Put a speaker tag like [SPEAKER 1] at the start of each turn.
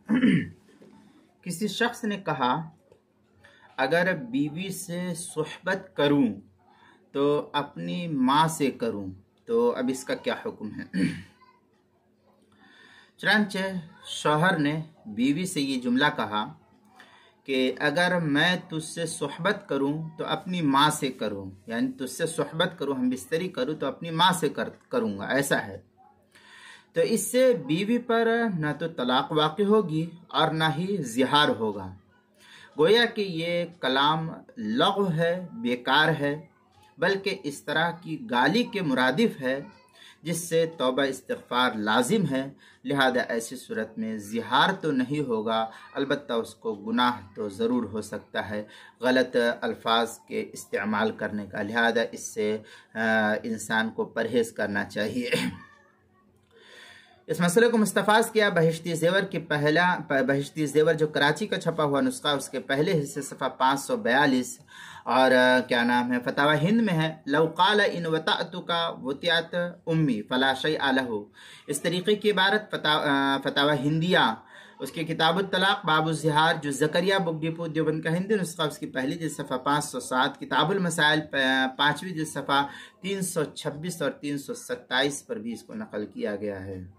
[SPEAKER 1] किसी शख्स ने कहा, अगर बीवी से सुहबत करूं तो अपनी माँ से करूं, तो अब इसका क्या हुक्म है। चुनांचे शौहर ने बीवी से ये जुमला कहा कि अगर मैं तुझसे सुहबत करूं तो अपनी माँ से करूं, यानी तुझसे सुहबत करूं, हम बिस्तरी करूं तो अपनी माँ से करूंगा, ऐसा है। तो इससे बीवी पर न तो तलाक वाक़ होगी और न ही ज़िहार होगा। गोया कि ये कलाम लग़्व है, बेकार है, बल्कि इस तरह की गाली के मुरादिफ है जिससे तौबा इस्तिग़फ़ार लाजिम है। लिहाजा ऐसी सूरत में ज़िहार तो नहीं होगा, अलबत्ता उसको गुनाह तो ज़रूर हो सकता है गलत अल्फाज के इस्तेमाल करने का। लिहाजा इससे इंसान को परहेज़ करना चाहिए। इस मसले को मुस्तफ़ाज़ किया बहिश्ती ज़ेवर के बहिश्ती ज़ेवर जो कराची का छपा हुआ नुस्खा, उसके पहले हिस्से सफ़ा 542 और क्या नाम है, फतावा हिंद में है, लौ क़ाल इन वताअतुका वतिअत उम्मी फला शैअ लहू। इस तरीक़े की इबारत फतावा हिंदिया उसके किताबुत तलाक़ बाबु ज़िहार जो ज़करिया बुक डिपो देवबंद का हिंदी नुस्खा उसकी पहली जिल्द सफ़ा 507, किताबुल मसाइल 5वीं जिल्द सफ़ा 326 और 327 पर भी इसको नकल किया गया है।